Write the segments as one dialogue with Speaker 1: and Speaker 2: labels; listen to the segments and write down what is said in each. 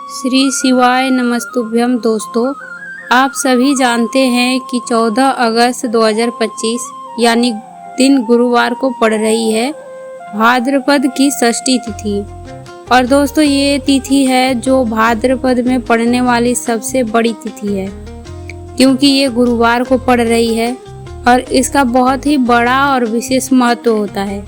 Speaker 1: श्री शिवाय नमस्तुभ्यम। दोस्तों, आप सभी जानते हैं कि 14 अगस्त 2025 यानी दिन गुरुवार को पड़ रही है भाद्रपद की षष्ठी तिथि। और दोस्तों, ये तिथि है जो भाद्रपद में पड़ने वाली सबसे बड़ी तिथि है, क्योंकि ये गुरुवार को पड़ रही है और इसका बहुत ही बड़ा और विशेष महत्व होता है।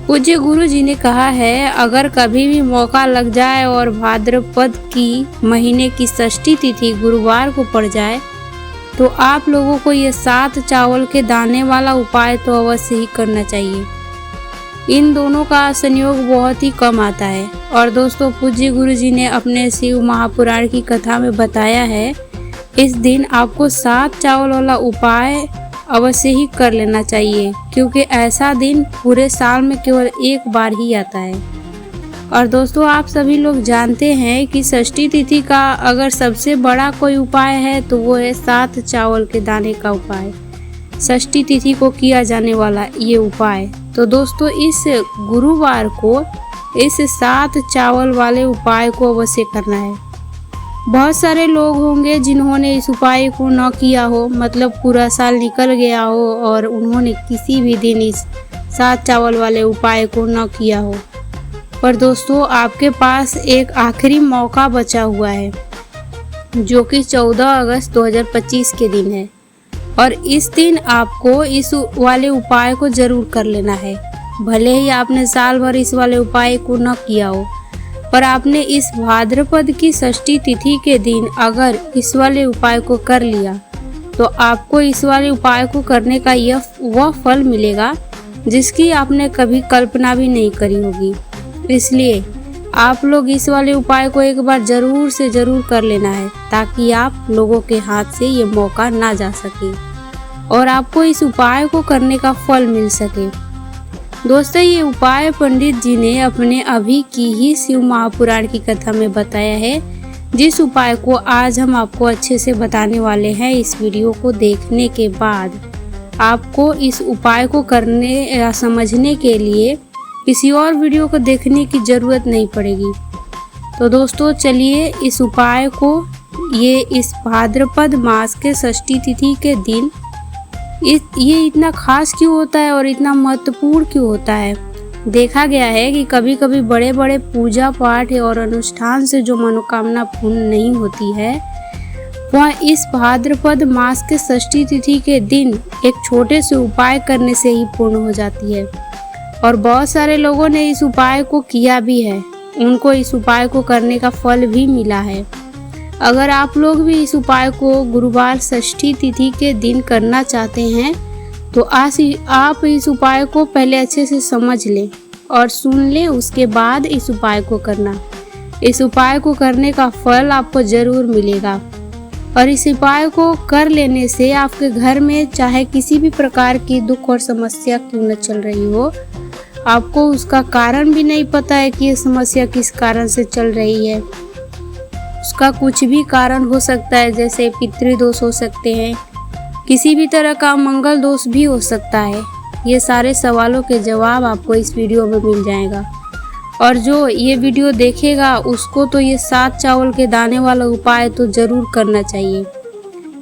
Speaker 1: पूज्य गुरु जी ने कहा है, अगर कभी भी मौका लग जाए और भाद्रपद की महीने की षष्ठी तिथि गुरुवार को पड़ जाए तो आप लोगों को ये 7 चावल के दाने वाला उपाय तो अवश्य ही करना चाहिए। इन दोनों का संयोग बहुत ही कम आता है। और दोस्तों, पूज्य गुरु जी ने अपने शिव महापुराण की कथा में बताया है, इस दिन आपको 7 चावल वाला उपाय अवश्य ही कर लेना चाहिए, क्योंकि ऐसा दिन पूरे साल में केवल एक बार ही आता है। और दोस्तों, आप सभी लोग जानते हैं कि षष्ठी तिथि का अगर सबसे बड़ा कोई उपाय है तो वो है 7 चावल के दाने का उपाय। षष्ठी तिथि को किया जाने वाला ये उपाय, तो दोस्तों इस गुरुवार को इस 7 चावल वाले उपाय को अवश्य करना है। बहुत सारे लोग होंगे जिन्होंने इस उपाय को न किया हो, मतलब पूरा साल निकल गया हो और उन्होंने किसी भी दिन इस 7 चावल वाले उपाय को न किया हो। पर दोस्तों, आपके पास एक आखिरी मौका बचा हुआ है, जो कि 14 अगस्त 2025 के दिन है। और इस दिन आपको इस वाले उपाय को जरूर कर लेना है। भले ही आपने साल भर इस वाले उपाय को न किया हो, पर आपने इस भाद्रपद की षष्ठी तिथि के दिन अगर इस वाले उपाय को कर लिया तो आपको इस वाले उपाय को करने का वह फल मिलेगा जिसकी आपने कभी कल्पना भी नहीं करी होगी। इसलिए आप लोग इस वाले उपाय को एक बार जरूर से जरूर कर लेना है, ताकि आप लोगों के हाथ से ये मौका ना जा सके और आपको इस उपाय को करने का फल मिल सके। दोस्तों, ये उपाय पंडित जी ने अपने अभी की ही शिव महापुराण की कथा में बताया है, जिस उपाय को आज हम आपको अच्छे से बताने वाले हैं। इस वीडियो को देखने के बाद आपको इस उपाय को करने या समझने के लिए किसी और वीडियो को देखने की ज़रूरत नहीं पड़ेगी। तो दोस्तों, चलिए इस उपाय को इस भाद्रपद मास के षष्ठी तिथि के दिन ये इतना खास क्यों होता है और इतना महत्वपूर्ण क्यों होता है। देखा गया है कि कभी कभी बड़े बड़े पूजा पाठ और अनुष्ठान से जो मनोकामना पूर्ण नहीं होती है, वह इस भाद्रपद मास के षष्ठी तिथि के दिन एक छोटे से उपाय करने से ही पूर्ण हो जाती है। और बहुत सारे लोगों ने इस उपाय को किया भी है, उनको इस उपाय को करने का फल भी मिला है। अगर आप लोग भी इस उपाय को गुरुवार षष्ठी तिथि के दिन करना चाहते हैं तो आप इस उपाय को पहले अच्छे से समझ लें और सुन लें, उसके बाद इस उपाय को करना। इस उपाय को करने का फल आपको ज़रूर मिलेगा। और इस उपाय को कर लेने से आपके घर में चाहे किसी भी प्रकार की दुख और समस्या क्यों न चल रही हो, आपको उसका कारण भी नहीं पता है कि ये समस्या किस कारण से चल रही है। उसका कुछ भी कारण हो सकता है, जैसे पितृदोष हो सकते हैं, किसी भी तरह का मंगल दोष भी हो सकता है। ये सारे सवालों के जवाब आपको इस वीडियो में मिल जाएगा। और जो ये वीडियो देखेगा उसको तो ये 7 चावल के दाने वाला उपाय तो ज़रूर करना चाहिए,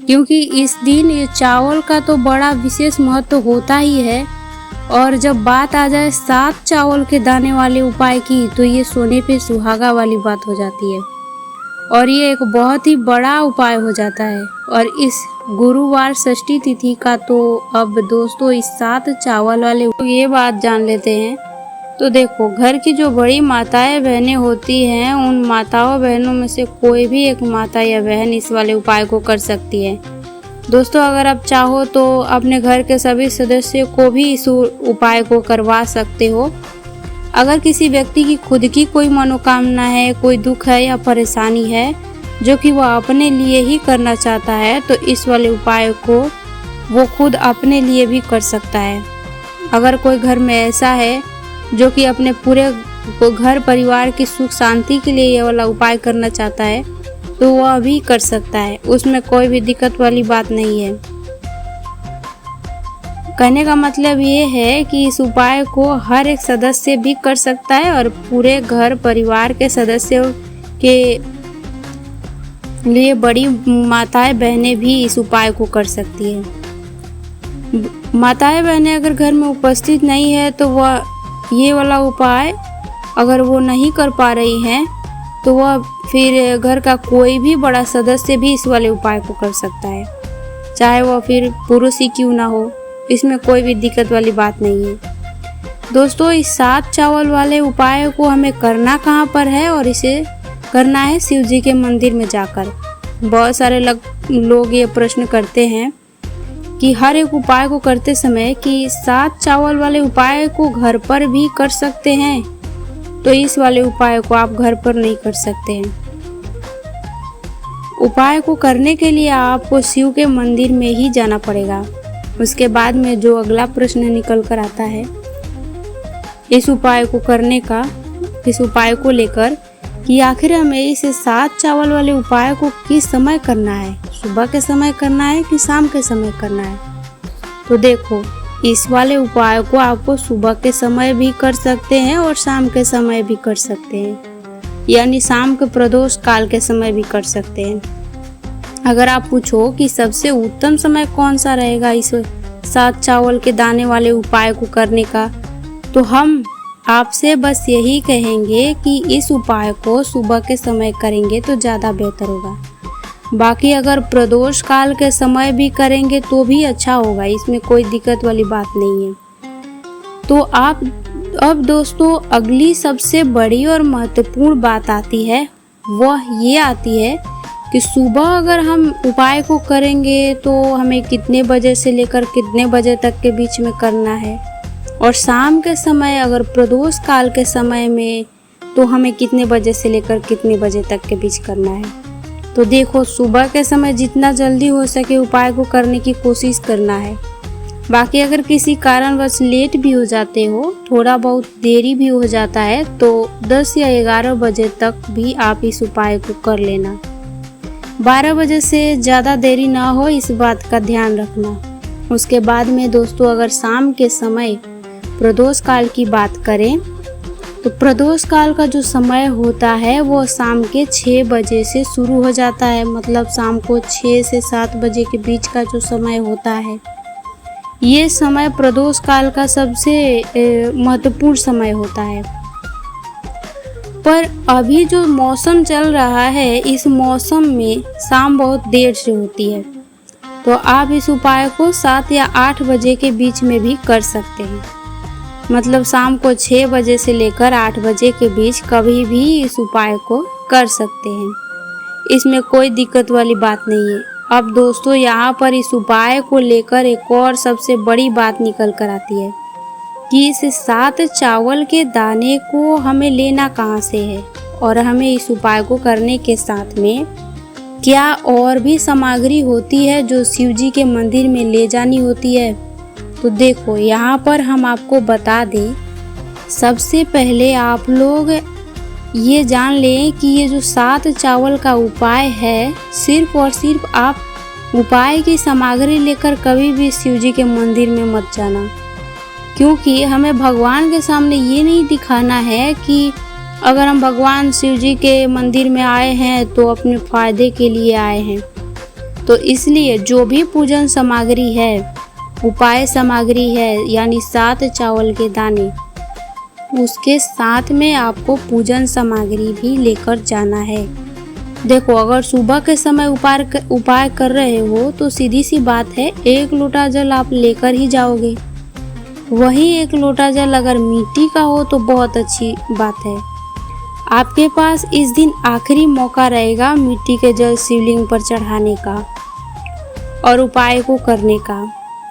Speaker 1: क्योंकि इस दिन ये चावल का तो बड़ा विशेष महत्व होता ही है। और जब बात आ जाए 7 चावल के दाने वाले उपाय की, तो ये सोने पे सुहागा वाली बात हो जाती है और ये एक बहुत ही बड़ा उपाय हो जाता है। और इस गुरुवार षष्ठी तिथि का तो अब दोस्तों इस 7 चावल वाले ये बात जान लेते हैं। तो देखो, घर की जो बड़ी माताएं बहनें होती हैं, उन माताओं बहनों में से कोई भी एक माता या बहन इस वाले उपाय को कर सकती है। दोस्तों, अगर आप चाहो तो अपने घर के सभी सदस्यों को भी इस उपाय को करवा सकते हो। अगर किसी व्यक्ति की खुद की कोई मनोकामना है, कोई दुख है या परेशानी है जो कि वह अपने लिए ही करना चाहता है, तो इस वाले उपाय को वो खुद अपने लिए भी कर सकता है। अगर कोई घर में ऐसा है जो कि अपने पूरे घर परिवार की सुख शांति के लिए ये वाला उपाय करना चाहता है, तो वह भी कर सकता है, उसमें कोई भी दिक्कत वाली बात नहीं है। कहने का मतलब ये है कि इस उपाय को हर एक सदस्य भी कर सकता है और पूरे घर परिवार के सदस्यों के लिए बड़ी माताएं बहनें भी इस उपाय को कर सकती है। माताएं बहनें अगर घर में उपस्थित नहीं है तो वह ये वाला उपाय अगर वो नहीं कर पा रही हैं तो वह फिर घर का कोई भी बड़ा सदस्य भी इस वाले उपाय को कर सकता है, चाहे वह फिर पुरुष ही क्यों ना हो। इसमें कोई भी दिक्कत वाली बात नहीं है। दोस्तों, इस 7 चावल वाले उपाय को हमें करना कहाँ पर है, और इसे करना है शिव जी के मंदिर में जाकर। बहुत सारे लोग ये प्रश्न करते हैं कि हर एक उपाय को करते समय कि 7 चावल वाले उपाय को घर पर भी कर सकते हैं, तो इस वाले उपाय को आप घर पर नहीं कर सकते हैं। उपाय को करने के लिए आपको शिव के मंदिर में ही जाना पड़ेगा। उसके बाद में जो अगला प्रश्न निकल कर आता है इस उपाय को लेकर कि आखिर हमें इस 7 चावल वाले उपाय को किस समय करना है, सुबह के समय करना है कि शाम के समय करना है। तो देखो, इस वाले उपाय को आपको सुबह के समय भी कर सकते हैं और शाम के समय भी कर सकते हैं, यानी शाम के प्रदोष काल के समय भी कर सकते हैं। अगर आप पूछो कि सबसे उत्तम समय कौन सा रहेगा इस 7 चावल के दाने वाले उपाय को करने का, तो हम आपसे बस यही कहेंगे कि इस उपाय को सुबह के समय करेंगे तो ज़्यादा बेहतर होगा। बाकी अगर प्रदोष काल के समय भी करेंगे तो भी अच्छा होगा, इसमें कोई दिक्कत वाली बात नहीं है। तो अब दोस्तों, अगली सबसे बड़ी और महत्वपूर्ण बात आती है, वह ये आती है कि सुबह अगर हम उपाय को करेंगे तो हमें कितने बजे से लेकर कितने बजे तक के बीच में करना है, और शाम के समय अगर प्रदोष काल के समय में तो हमें कितने बजे से लेकर कितने बजे तक के बीच करना है। तो देखो, सुबह के समय जितना जल्दी हो सके उपाय को करने की कोशिश करना है। बाकी अगर किसी कारणवश लेट भी हो जाते हो, थोड़ा बहुत देरी भी हो जाता है, तो 10 या 11 बजे तक भी आप इस उपाय को कर लेना। 12 बजे से ज़्यादा देरी ना हो, इस बात का ध्यान रखना। उसके बाद में दोस्तों, अगर शाम के समय प्रदोष काल की बात करें तो प्रदोष काल का जो समय होता है वो शाम के 6 बजे से शुरू हो जाता है। मतलब शाम को 6 से 7 बजे के बीच का जो समय होता है, ये समय प्रदोष काल का सबसे महत्वपूर्ण समय होता है। पर अभी जो मौसम चल रहा है, इस मौसम में शाम बहुत देर से होती है, तो आप इस उपाय को 7 या 8 बजे के बीच में भी कर सकते हैं। मतलब शाम को 6 बजे से लेकर 8 बजे के बीच कभी भी इस उपाय को कर सकते हैं, इसमें कोई दिक्कत वाली बात नहीं है। अब दोस्तों, यहाँ पर इस उपाय को लेकर एक और सबसे बड़ी बात निकल कर आती है कि इस 7 चावल के दाने को हमें लेना कहाँ से है, और हमें इस उपाय को करने के साथ में क्या और भी सामग्री होती है जो शिव जी के मंदिर में ले जानी होती है। तो देखो, यहाँ पर हम आपको बता दें, सबसे पहले आप लोग ये जान लें कि ये जो 7 चावल का उपाय है, सिर्फ और सिर्फ आप उपाय की सामग्री लेकर कभी भी शिव जी के मंदिर में मत जाना, क्योंकि हमें भगवान के सामने ये नहीं दिखाना है कि अगर हम भगवान शिव जी के मंदिर में आए हैं तो अपने फायदे के लिए आए हैं। तो इसलिए जो भी पूजन सामग्री है, उपाय सामग्री है, यानी 7 चावल के दाने, उसके साथ में आपको पूजन सामग्री भी लेकर जाना है। देखो, अगर सुबह के समय उपाय कर रहे हो तो सीधी सी बात है, 1 लोटा जल आप लेकर ही जाओगे। वही 1 लोटा जल अगर मिट्टी का हो तो बहुत अच्छी बात है। आपके पास इस दिन आखिरी मौका रहेगा मिट्टी के जल शिवलिंग पर चढ़ाने का और उपाय को करने का।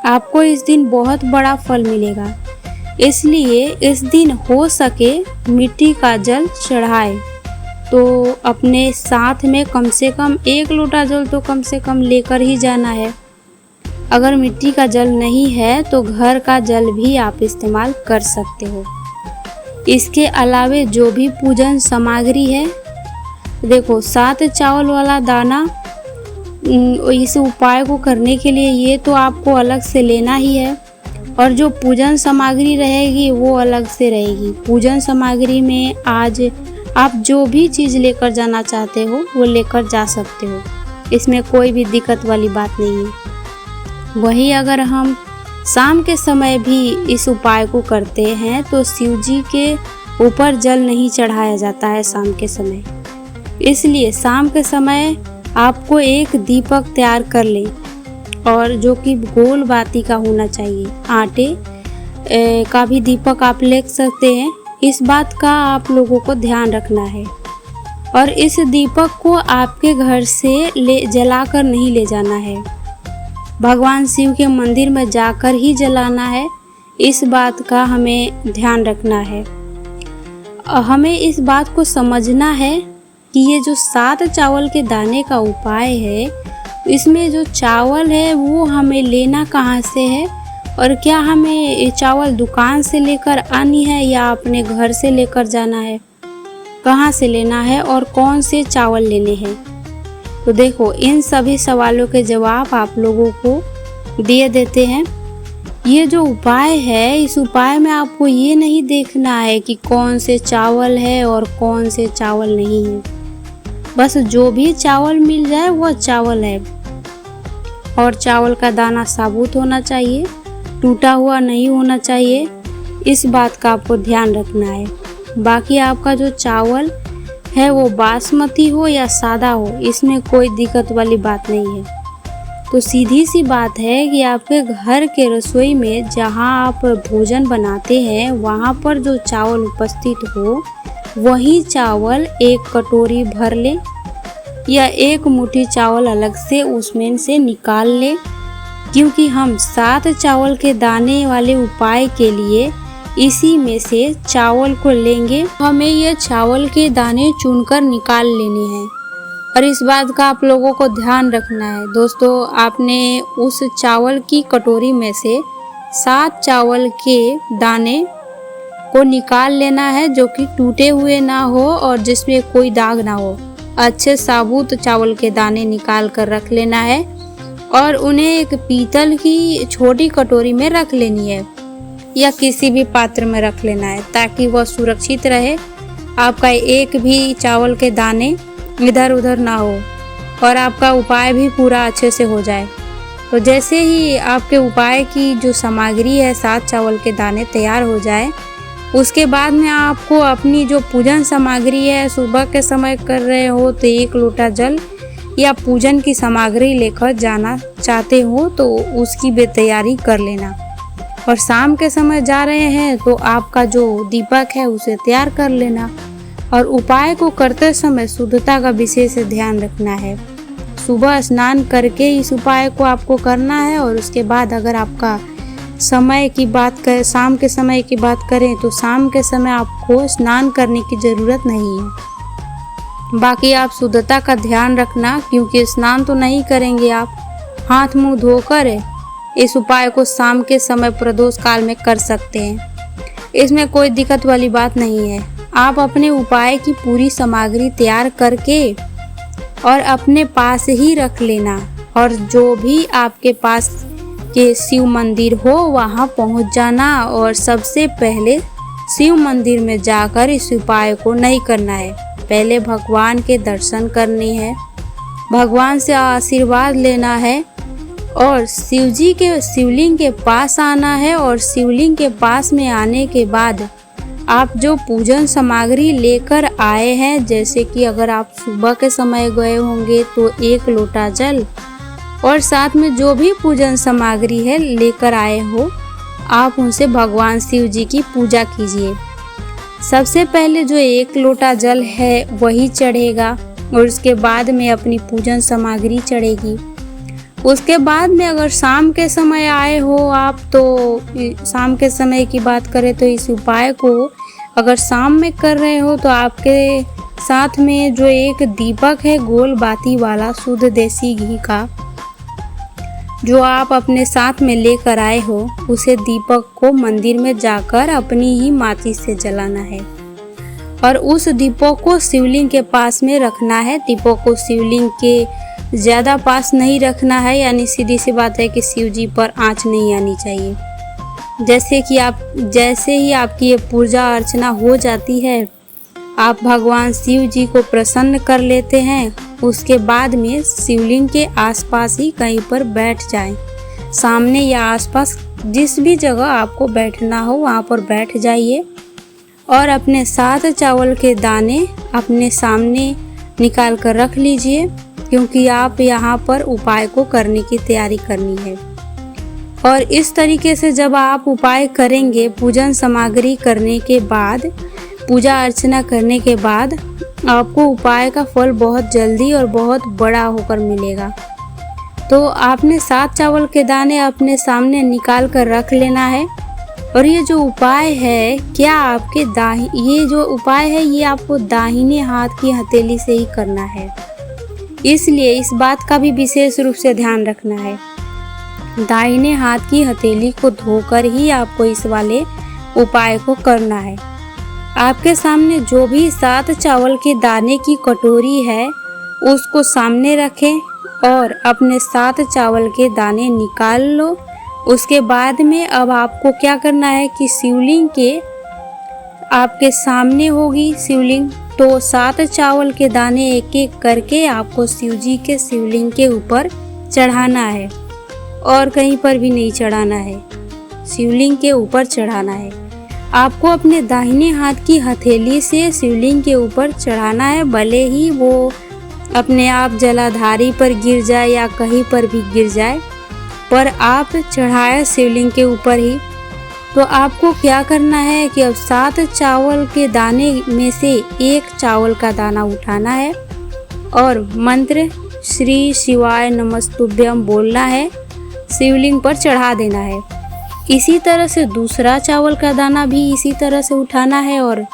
Speaker 1: आपको इस दिन बहुत बड़ा फल मिलेगा, इसलिए इस दिन हो सके मिट्टी का जल चढ़ाए। तो अपने साथ में कम से कम 1 लोटा जल तो कम से कम लेकर ही जाना है। अगर मिट्टी का जल नहीं है तो घर का जल भी आप इस्तेमाल कर सकते हो। इसके अलावे जो भी पूजन सामग्री है, देखो 7 चावल वाला दाना इस उपाय को करने के लिए ये तो आपको अलग से लेना ही है, और जो पूजन सामग्री रहेगी वो अलग से रहेगी। पूजन सामग्री में आज आप जो भी चीज़ लेकर जाना चाहते हो वो लेकर जा सकते हो, इसमें कोई भी दिक्कत वाली बात नहीं है। वही अगर हम शाम के समय भी इस उपाय को करते हैं तो शिव जी के ऊपर जल नहीं चढ़ाया जाता है शाम के समय। इसलिए शाम के समय आपको एक दीपक तैयार कर ले, और जो कि गोल बाती का होना चाहिए। आटे का भी दीपक आप ले सकते हैं, इस बात का आप लोगों को ध्यान रखना है। और इस दीपक को आपके घर से जलाकर नहीं ले जाना है, भगवान शिव के मंदिर में जाकर ही जलाना है, इस बात का हमें ध्यान रखना है। हमें इस बात को समझना है कि ये जो 7 चावल के दाने का उपाय है, इसमें जो चावल है वो हमें लेना कहाँ से है, और क्या हमें ये चावल दुकान से लेकर आनी है या अपने घर से लेकर जाना है, कहाँ से लेना है और कौन से चावल लेने हैं। तो देखो, इन सभी सवालों के जवाब आप लोगों को दिए देते हैं। ये जो उपाय है, इस उपाय में आपको ये नहीं देखना है कि कौन से चावल है और कौन से चावल नहीं है, बस जो भी चावल मिल जाए वो चावल है। और चावल का दाना साबुत होना चाहिए, टूटा हुआ नहीं होना चाहिए, इस बात का आपको ध्यान रखना है। बाकी आपका जो चावल है वो बासमती हो या सादा हो, इसमें कोई दिक्कत वाली बात नहीं है। तो सीधी सी बात है कि आपके घर के रसोई में जहां आप भोजन बनाते हैं वहां पर जो चावल उपस्थित हो, वही चावल एक कटोरी भर ले या एक मुट्ठी चावल अलग से उसमें से निकाल ले, क्योंकि हम 7 चावल के दाने वाले उपाय के लिए इसी में से चावल को लेंगे। हमें ये चावल के दाने चुनकर निकाल लेने हैं, और इस बात का आप लोगों को ध्यान रखना है। दोस्तों, आपने उस चावल की कटोरी में से 7 चावल के दाने को निकाल लेना है, जो कि टूटे हुए ना हो और जिसमें कोई दाग ना हो। अच्छे साबुत चावल के दाने निकाल कर रख लेना है और उन्हें एक पीतल की छोटी कटोरी में रख लेनी है या किसी भी पात्र में रख लेना है, ताकि वह सुरक्षित रहे, आपका एक भी चावल के दाने इधर उधर ना हो और आपका उपाय भी पूरा अच्छे से हो जाए। तो जैसे ही आपके उपाय की जो सामग्री है 7 चावल के दाने तैयार हो जाए, उसके बाद में आपको अपनी जो पूजन सामग्री है, सुबह के समय कर रहे हो तो 1 लोटा जल या पूजन की सामग्री लेकर जाना चाहते हो तो उसकी भी तैयारी कर लेना। और शाम के समय जा रहे हैं तो आपका जो दीपक है उसे तैयार कर लेना। और उपाय को करते समय शुद्धता का विशेष ध्यान रखना है। सुबह स्नान करके इस उपाय को आपको करना है, और उसके बाद अगर आपका समय की बात करें, शाम के समय की बात करें तो शाम के समय आपको स्नान करने की ज़रूरत नहीं है। बाकी आप शुद्धता का ध्यान रखना, क्योंकि स्नान तो नहीं करेंगे आप, हाथ मुंह धोकर इस उपाय को शाम के समय प्रदोष काल में कर सकते हैं, इसमें कोई दिक्कत वाली बात नहीं है। आप अपने उपाय की पूरी सामग्री तैयार करके और अपने पास ही रख लेना, और जो भी आपके पास के शिव मंदिर हो वहाँ पहुँच जाना, और सबसे पहले शिव मंदिर में जाकर इस उपाय को नहीं करना है, पहले भगवान के दर्शन करने हैं, भगवान से आशीर्वाद लेना है और शिव जी के शिवलिंग के पास आना है। और शिवलिंग के पास में आने के बाद आप जो पूजन सामग्री लेकर आए हैं, जैसे कि अगर आप सुबह के समय गए होंगे तो 1 लोटा जल और साथ में जो भी पूजन सामग्री है लेकर आए हो, आप उनसे भगवान शिव जी की पूजा कीजिए। सबसे पहले जो 1 लोटा जल है वही चढ़ेगा, और उसके बाद में अपनी पूजन सामग्री चढ़ेगी। उसके बाद में अगर शाम के समय आए हो आप, तो शाम के समय की बात करें तो इस उपाय को अगर शाम में कर रहे हो तो आपके साथ में जो एक दीपक है गोल बाती वाला शुद्ध देसी घी का, जो आप अपने साथ में लेकर आए हो, उसे दीपक को मंदिर में जाकर अपनी ही माचिस से जलाना है और उस दीपक को शिवलिंग के पास में रखना है। दीपक को शिवलिंग के ज़्यादा पास नहीं रखना है, यानी सीधी सी बात है कि शिव जी पर आँच नहीं आनी चाहिए। जैसे ही आपकी ये पूजा अर्चना हो जाती है, आप भगवान शिव जी को प्रसन्न कर लेते हैं। उसके बाद में शिवलिंग के आसपास ही कहीं पर बैठ जाएं। सामने या आसपास जिस भी जगह आपको बैठना हो वहाँ पर बैठ जाइए और अपने 7 चावल के दाने अपने सामने निकाल कर रख लीजिए, क्योंकि आप यहाँ पर उपाय को करने की तैयारी करनी है। और इस तरीके से जब आप उपाय करेंगे, पूजन सामग्री करने के बाद, पूजा अर्चना करने के बाद आपको उपाय का फल बहुत जल्दी और बहुत बड़ा होकर मिलेगा। तो आपने 7 चावल के दाने अपने सामने निकाल कर रख लेना है। और ये जो उपाय है, क्या आपके ये जो उपाय है ये आपको दाहिने हाथ की हथेली से ही करना है, इसलिए इस बात का भी विशेष रूप से ध्यान रखना है। दाहिने हाथ की हथेली को धोकर ही आपको इस वाले उपाय को करना है। आपके सामने जो भी 7 चावल के दाने की कटोरी है उसको सामने रखें और अपने 7 चावल के दाने निकाल लो। उसके बाद में अब आपको क्या करना है कि शिवलिंग के आपके सामने होगी शिवलिंग, तो 7 चावल के दाने एक एक करके आपको शिव जी के शिवलिंग के ऊपर चढ़ाना है और कहीं पर भी नहीं चढ़ाना है, शिवलिंग के ऊपर चढ़ाना है। आपको अपने दाहिने हाथ की हथेली से शिवलिंग के ऊपर चढ़ाना है, भले ही वो अपने आप जलाधारी पर गिर जाए या कहीं पर भी गिर जाए, पर आप चढ़ाए शिवलिंग के ऊपर ही। तो आपको क्या करना है कि अब 7 चावल के दाने में से एक चावल का दाना उठाना है और मंत्र श्री शिवाय नमस्तुभ्यम बोलना है, शिवलिंग पर चढ़ा देना है। इसी तरह से दूसरा चावल का दाना भी इसी तरह से उठाना है और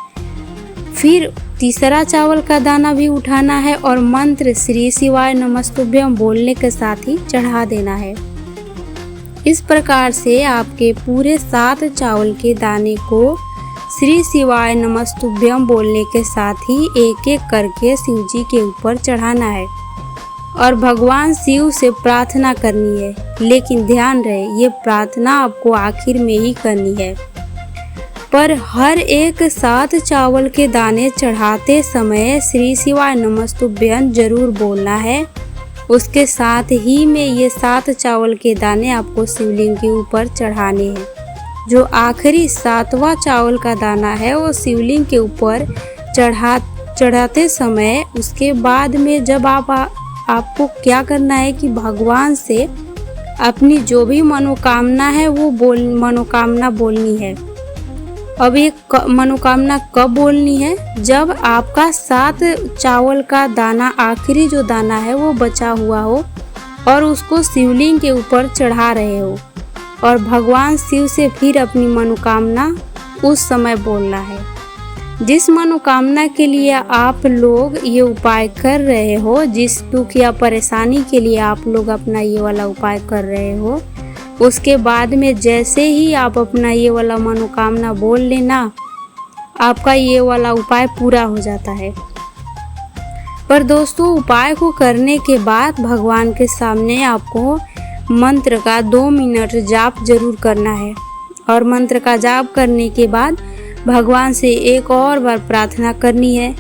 Speaker 1: फिर तीसरा चावल का दाना भी उठाना है और मंत्र श्री शिवाय नमस्तुभ्यम बोलने के साथ ही चढ़ा देना है। इस प्रकार से आपके पूरे 7 चावल के दाने को श्री शिवाय नमस्तुभ्यम बोलने के साथ ही एक एक करके शिव जी के ऊपर चढ़ाना है और भगवान शिव से प्रार्थना करनी है। लेकिन ध्यान रहे, ये प्रार्थना आपको आखिर में ही करनी है, पर हर एक 7 चावल के दाने चढ़ाते समय श्री शिवाय नमस्तुभ्यम जरूर बोलना है। उसके साथ ही में ये 7 चावल के दाने आपको शिवलिंग के ऊपर चढ़ाने हैं। जो आखिरी 7वां चावल का दाना है वो शिवलिंग के ऊपर चढ़ाते समय, उसके बाद में जब आपको क्या करना है कि भगवान से अपनी जो भी मनोकामना है वो मनोकामना बोलनी है। अब ये मनोकामना कब बोलनी है? जब आपका 7 चावल का दाना, आखिरी जो दाना है वो बचा हुआ हो और उसको शिवलिंग के ऊपर चढ़ा रहे हो और भगवान शिव से फिर अपनी मनोकामना उस समय बोलना है। जिस मनोकामना के लिए आप लोग ये उपाय कर रहे हो, जिस दुख या परेशानी के लिए आप लोग अपना ये वाला उपाय कर रहे हो, उसके बाद में जैसे ही आप अपना ये वाला मनोकामना बोल लेना, आपका ये वाला उपाय पूरा हो जाता है। पर दोस्तों, उपाय को करने के बाद भगवान के सामने आपको मंत्र का 2 मिनट जाप जरूर करना है और मंत्र का जाप करने के बाद भगवान से एक और बार प्रार्थना करनी है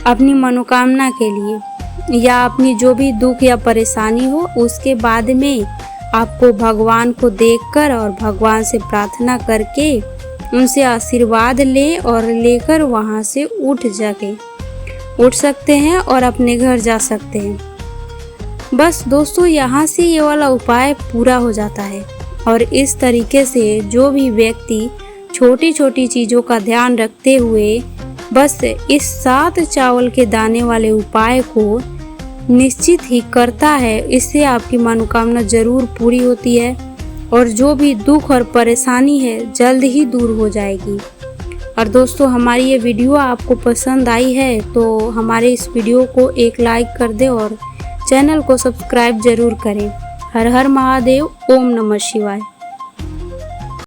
Speaker 1: अपनी मनोकामना के लिए या अपनी जो भी दुख या परेशानी हो। उसके बाद में आपको भगवान को देखकर और भगवान से प्रार्थना करके उनसे आशीर्वाद लें और लेकर वहाँ से उठ सकते हैं और अपने घर जा सकते हैं। बस दोस्तों, यहाँ से ये वाला उपाय पूरा हो जाता है। और इस तरीके से जो भी व्यक्ति छोटी छोटी चीज़ों का ध्यान रखते हुए बस इस 7 चावल के दाने वाले उपाय को निश्चित ही करता है, इससे आपकी मनोकामना जरूर पूरी होती है और जो भी दुख और परेशानी है जल्द ही दूर हो जाएगी। और दोस्तों, हमारी ये वीडियो आपको पसंद आई है तो हमारे इस वीडियो को एक लाइक कर दें और चैनल को सब्सक्राइब जरूर करें। हर हर महादेव, ओम नमः शिवाय।